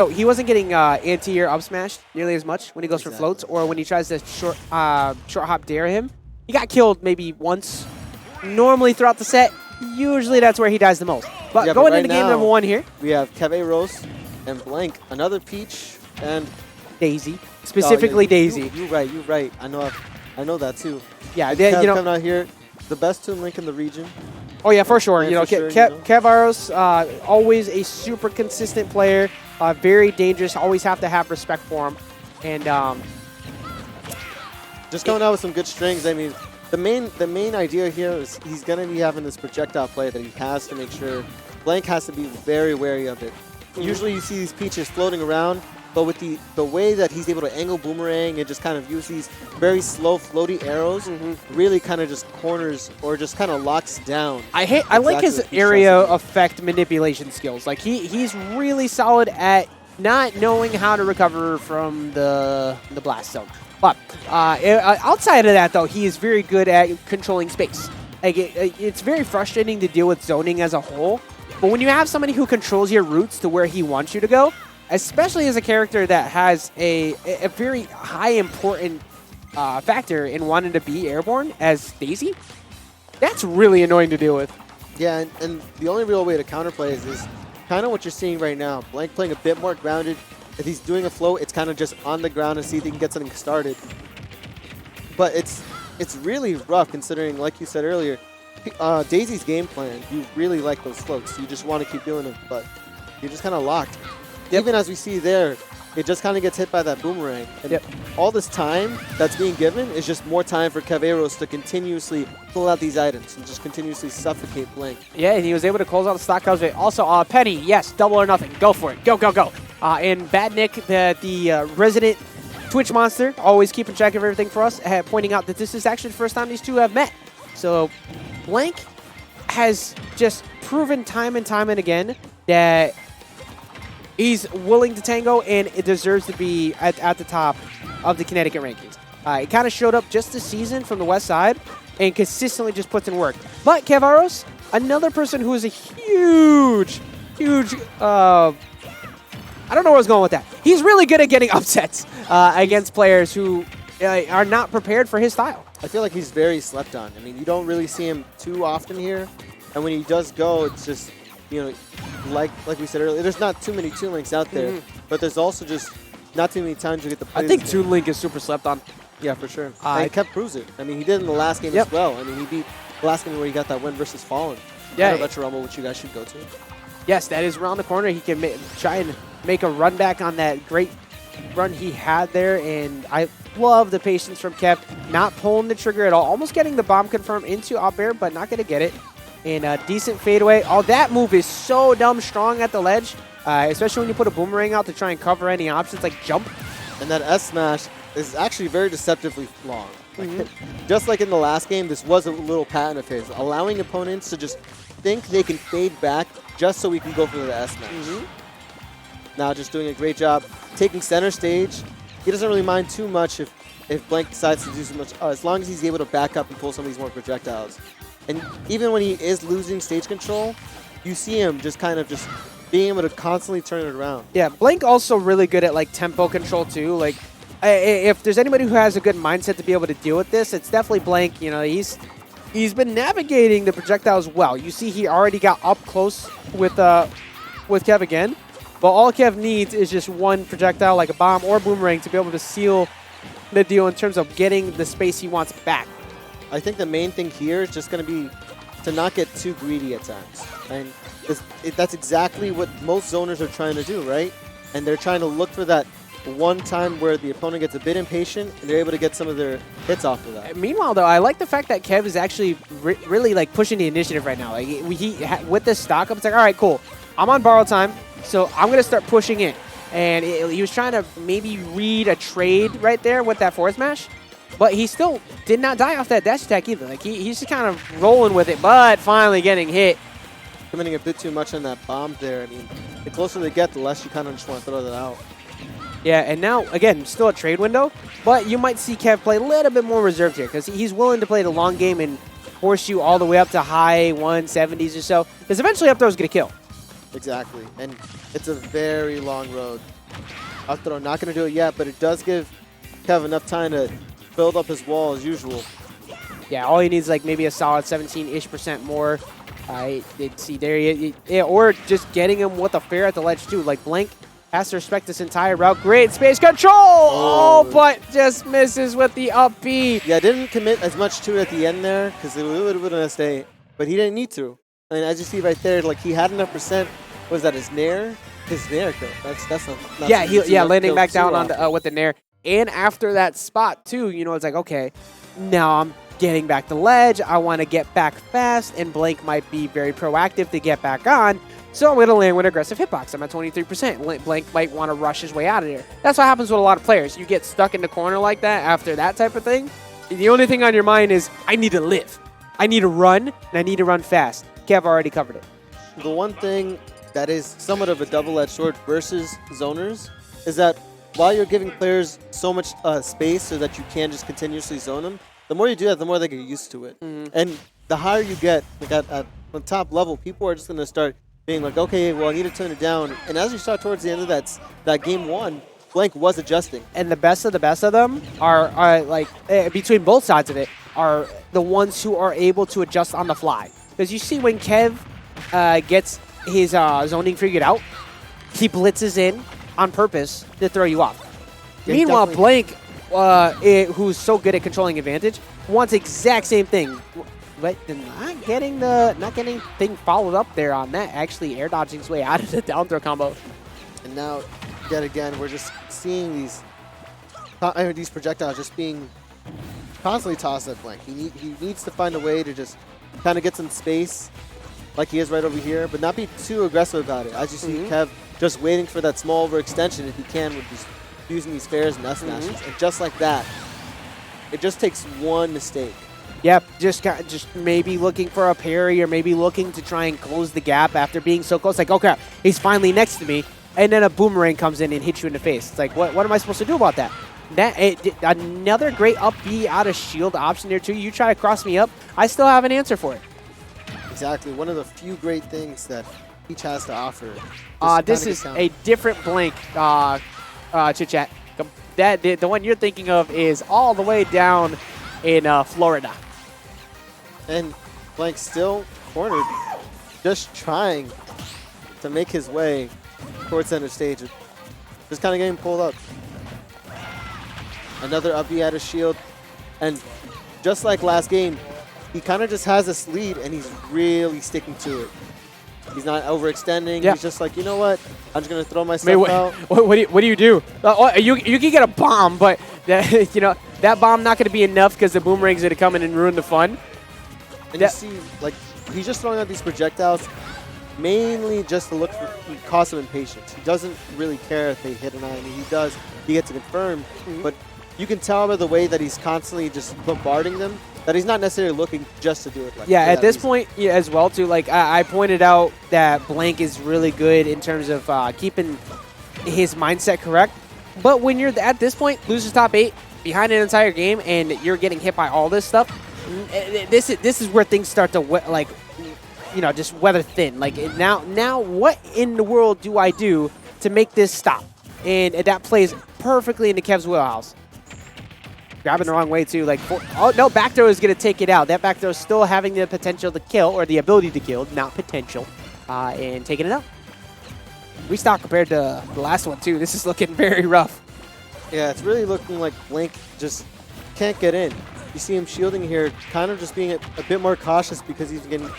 So he wasn't getting anti-air up smashed nearly as much when he goes for floats, or when he tries to short hop dare him. He got killed maybe once. Normally throughout the set, usually that's where he dies the most. But yeah, going right into game now, number 1 here, we have Caveros and Blank, another Peach, and Daisy, specifically Daisy. You're right. I know that too. Yeah, Kev coming out here, the best Toon Link in the region. Oh yeah, for sure. Yeah, Caveros, always a super consistent player, very dangerous. Always have to have respect for him, and just coming out with some good strings. I mean, the main idea here is he's going to be having this projectile play that he has to make sure. Blank has to be very wary of it. Usually you see these Peaches floating around, but with the way that he's able to angle boomerang and just kind of use these very slow floaty arrows, really kind of just corners or just kind of locks down. I like his area effect manipulation skills. Like he's really solid at not knowing how to recover from the blast zone. But outside of that, though, he is very good at controlling space. Like it's very frustrating to deal with zoning as a whole. But when you have somebody who controls your routes to where he wants you to go, especially as a character that has a very high important factor in wanting to be airborne as Daisy, that's really annoying to deal with. Yeah, and the only real way to counterplay is kind of what you're seeing right now. Blank playing a bit more grounded. If he's doing a float, it's kind of just on the ground and see if he can get something started. But it's really rough considering, like you said earlier, Daisy's game plan, you really like those floats. You just want to keep doing them, but you're just kind of locked. Yep. Even as we see there, it just kind of gets hit by that boomerang. And all this time that's being given is just more time for Caveros to continuously pull out these items and just continuously suffocate Blank. Yeah, and he was able to close out the stock coverage. Also, Penny, yes, double or nothing. Go for it. Go, go, go. And Bad Nick, the resident Twitch monster, always keeping track of everything for us, pointing out that this is actually the first time these two have met. So Blank has just proven time and time and again that he's willing to tango, and it deserves to be at the top of the Connecticut rankings. It kind of showed up just this season from the west side and consistently just puts in work. But Caveros, another person who is a huge, I don't know where I was going with that. He's really good at getting upsets against players who are not prepared for his style. I feel like he's very slept on. I mean, you don't really see him too often here. And when he does go, it's just, you know, like we said earlier, there's not too many Toon Links out there. But there's also just not too many times you get to play. I think Toon Link is super slept on. Yeah, for sure. And he kept cruising. I mean, he did in the last game as well. I mean, he beat the last game where he got that win versus Fallen. Yeah. Retro Rumble, which you guys should go to. Yes, that is around the corner. He can try and make a run back on that great run he had there. And I love the patience from Kev, not pulling the trigger at all. Almost getting the bomb confirmed into up air, but not going to get it. And a decent fadeaway. Oh, that move is so dumb strong at the ledge, especially when you put a boomerang out to try and cover any options like jump. And that S smash is actually very deceptively long. Just like in the last game, this was a little pattern of his, allowing opponents to just think they can fade back just so we can go for the S smash. Now just doing a great job taking center stage. He doesn't really mind too much if Blank decides to do so much, as long as he's able to back up and pull some of these more projectiles. And even when he is losing stage control, you see him just kind of just being able to constantly turn it around. Yeah, Blank also really good at like tempo control too. Like if there's anybody who has a good mindset to be able to deal with this, it's definitely Blank. You know, he's been navigating the projectiles well. You see he already got up close with Kev again. But all Kev needs is just one projectile like a bomb or boomerang to be able to seal the deal in terms of getting the space he wants back. I think the main thing here is just going to be to not get too greedy at times. And that's exactly what most zoners are trying to do, right? And they're trying to look for that one time where the opponent gets a bit impatient and they're able to get some of their hits off of that. Meanwhile, though, I like the fact that Kev is actually really like pushing the initiative right now. Like with this stock up, it's like, all right, cool. I'm on borrow time, so I'm going to start pushing in. And he was trying to maybe read a trade right there with that forward smash. But he still did not die off that dash attack either. Like he's just kind of rolling with it, but finally getting hit. Committing a bit too much on that bomb there. I mean, the closer they get, the less you kind of just want to throw that out. Yeah, and now, again, still a trade window, but you might see Kev play a little bit more reserved here because he's willing to play the long game and force you all the way up to high 170s or so, because eventually up throw is going to kill. Exactly. And it's a very long road. Up throw, not going to do it yet, but it does give Kev enough time to build up his wall as usual. Yeah, all he needs like maybe a solid 17-ish% more. See there, or just getting him with a fair at the ledge too. Like Blank has to respect this entire route. Great space control! Oh, but just misses with the up B. Yeah, didn't commit as much to it at the end there because it would have been a stay, but he didn't need to. And as you see right there, like he had enough percent. Was that his nair? His nair kill. That's not yeah, landing back down on the, with the nair. And after that spot too, you know, it's like, okay, now I'm getting back the ledge. I want to get back fast, and Blank might be very proactive to get back on. So I'm going to land with aggressive hitbox. I'm at 23%. Blank might want to rush his way out of there. That's what happens with a lot of players. You get stuck in the corner like that after that type of thing. The only thing on your mind is, I need to live. I need to run, and I need to run fast. Kev already covered it. The one thing that is somewhat of a double-edged sword versus zoners is that while you're giving players so much space so that you can just continuously zone them, the more you do that, the more they get used to it. And the higher you get, like at the top level, people are just going to start being like, okay, well, I need to turn it down. And as you start towards the end of that game one, Blank was adjusting. And the best of them are like, between both sides of it, are the ones who are able to adjust on the fly. Because you see when Kev gets his zoning figured out, he blitzes in on purpose to throw you off. Yeah, Meanwhile, Blank, who's so good at controlling advantage, wants exact same thing. But not getting thing followed up there on that. Actually air dodging his way out of the down throw combo. And now, yet again, we're just seeing these projectiles just being constantly tossed at Blank. He needs to find a way to just kind of get some space, like he is right over here, but not be too aggressive about it. As you see, Kev just waiting for that small overextension if he can with just using these fairs and S-smashes. And just like that, it just takes one mistake. Yep, just maybe looking for a parry or maybe looking to try and close the gap after being so close. Like, okay, he's finally next to me. And then a boomerang comes in and hits you in the face. It's like, what am I supposed to do about that? Another great up B out of shield option there too. You try to cross me up, I still have an answer for it. Exactly, one of the few great things that each has to offer. This is a different Blank, Chit Chat. The one you're thinking of is all the way down in Florida. And Blank still cornered, just trying to make his way towards center stage. Just kind of getting pulled up. Another up B out of shield. And just like last game, he kind of just has this lead, and he's really sticking to it. He's not overextending. Yeah. He's just like, you know what? I'm just going to throw myself out. What do you do? You can get a bomb, but that, you know, that bomb not going to be enough because the boomerang's going to come in and ruin the fun. And you see, like, he's just throwing out these projectiles mainly just to look for cause of impatience. He doesn't really care if they hit or not. I mean, he does. He gets it confirmed. But you can tell by the way that he's constantly just bombarding them that he's not necessarily looking just to do it. Yeah, at this point as well, too, like I pointed out that Blank is really good in terms of keeping his mindset correct. But when you're at this point, loses top 8, behind an entire game, and you're getting hit by all this stuff, this is where things start to, like, you know, just weather thin. Like, now what in the world do I do to make this stop? And that plays perfectly into Kev's wheelhouse. Grabbing the wrong way, too. Like, oh, no, back throw is going to take it out. That back throw is still having the potential to kill, or the ability to kill, not potential, and taking it out. Restock compared to the last one, too. This is looking very rough. Yeah, it's really looking like Blank just can't get in. You see him shielding here, kind of just being a bit more cautious because he's getting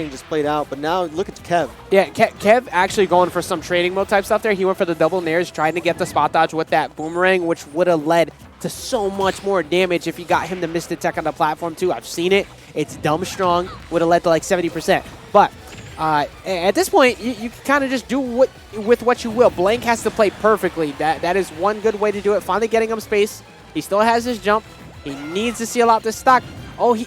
just played out. But now look at Kev. Yeah, Kev actually going for some trading mode type stuff there. He went for the double nairs, trying to get the spot dodge with that boomerang, which would have led to so much more damage if you got him to miss the tech on the platform too. I've seen it. It's dumb strong. Would have led to like 70%. But at this point, you can kind of just do with what you will. Blank has to play perfectly. That is one good way to do it. Finally getting him space. He still has his jump. He needs to seal out this stock. Oh,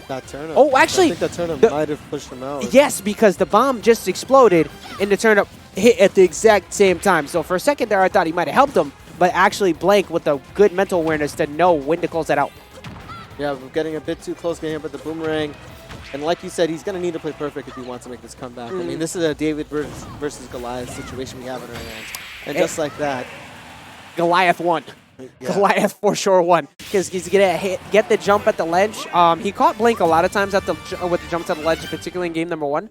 that turnip. Oh, actually, I think that turnip might have pushed him out. Yes, because the bomb just exploded and the turnip hit at the exact same time. So for a second there, I thought he might have helped him, but actually Blank with a good mental awareness to know when to close that out. Yeah, we're getting a bit too close, getting hit with the boomerang. And like you said, he's going to need to play perfect if he wants to make this comeback. I mean, this is a David versus Goliath situation we have in our hands. And just like that, Goliath won. Yeah. Goliath for sure won because he's gonna get the jump at the ledge. He caught Blink a lot of times with the jumps at the ledge, particularly in game number 1.